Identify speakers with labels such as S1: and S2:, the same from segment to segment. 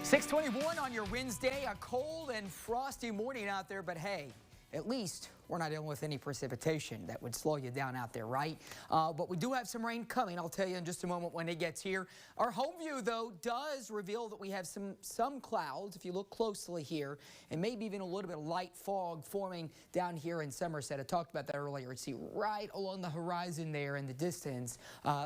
S1: 6:21 on your Wednesday, a cold and frosty morning out there, but hey, at least we're not dealing with any precipitation that would slow you down out there, right? But we do have some rain coming. I'll tell you in just a moment when it gets here. Our home view, though, does reveal that we have some clouds, if you look closely here, and maybe even a little bit of light fog forming down here in Somerset. I talked about that earlier. You see right along the horizon there in the distance,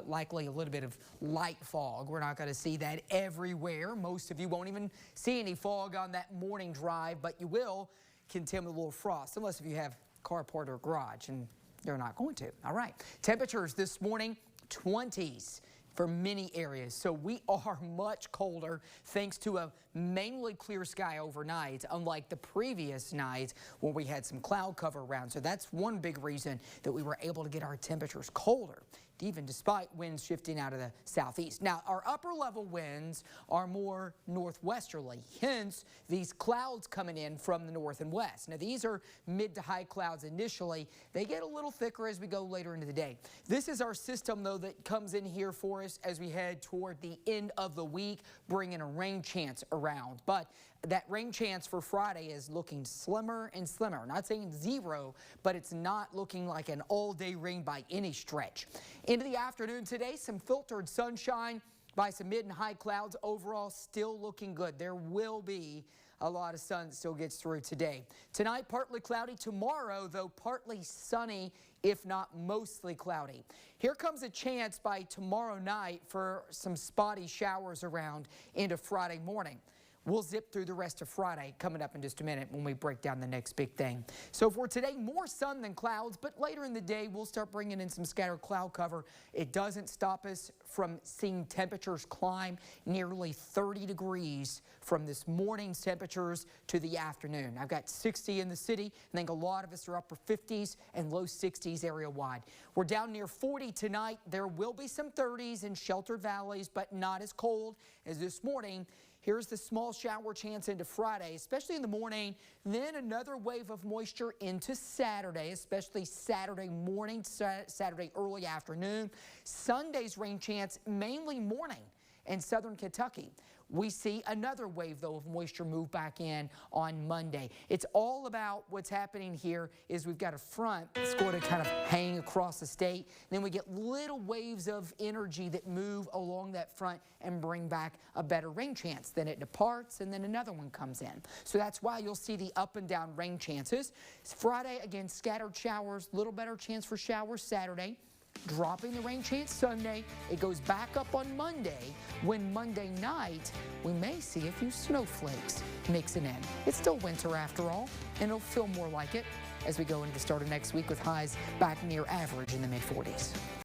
S1: likely a little bit of light fog. We're not going to see that everywhere. Most of you won't even see any fog on that morning drive, but you will contend with a little frost, unless if you have carport or garage, and you're not going to. All right, temperatures this morning, 20s for many areas. So we are much colder thanks to a mainly clear sky overnight, unlike the previous night when we had some cloud cover around. So that's one big reason that we were able to get our temperatures colder, even despite winds shifting out of the southeast. Now, our upper level winds are more northwesterly, hence these clouds coming in from the north and west. Now, these are mid to high clouds initially. They get a little thicker as we go later into the day. This is our system, though, that comes in here for us as we head toward the end of the week, bringing a rain chance around. But that rain chance for Friday is looking slimmer and slimmer. Not saying zero, but it's not looking like an all-day rain by any stretch. Into the afternoon today, some filtered sunshine by some mid and high clouds. Overall, still looking good. There will be a lot of sun that still gets through today. Tonight, partly cloudy. Tomorrow, though, partly sunny, if not mostly cloudy. Here comes a chance by tomorrow night for some spotty showers around into Friday morning. We'll zip through the rest of Friday coming up in just a minute when we break down the next big thing. So for today, more sun than clouds, but later in the day, we'll start bringing in some scattered cloud cover. It doesn't stop us from seeing temperatures climb nearly 30 degrees from this morning's temperatures to the afternoon. I've got 60 in the city. I think a lot of us are upper 50s and low 60s area wide. We're down near 40 tonight. There will be some 30s in sheltered valleys, but not as cold as this morning. Here's the small shower chance into Friday, especially in the morning. Then another wave of moisture into Saturday, especially Saturday morning, Saturday early afternoon. Sunday's rain chance mainly morning in southern Kentucky. We see another wave, though, of moisture move back in on Monday. It's all about what's happening here is we've got a front that's going to kind of hang across the state. Then we get little waves of energy that move along that front and bring back a better rain chance. Then it departs, and then another one comes in. So that's why you'll see the up and down rain chances. Friday, again, scattered showers, little better chance for showers Saturday. Dropping the rain chance Sunday. It goes back up on Monday, when Monday night we may see a few snowflakes mixing in. It's still winter after all, and it'll feel more like it as we go into the start of next week with highs back near average in the mid-40s.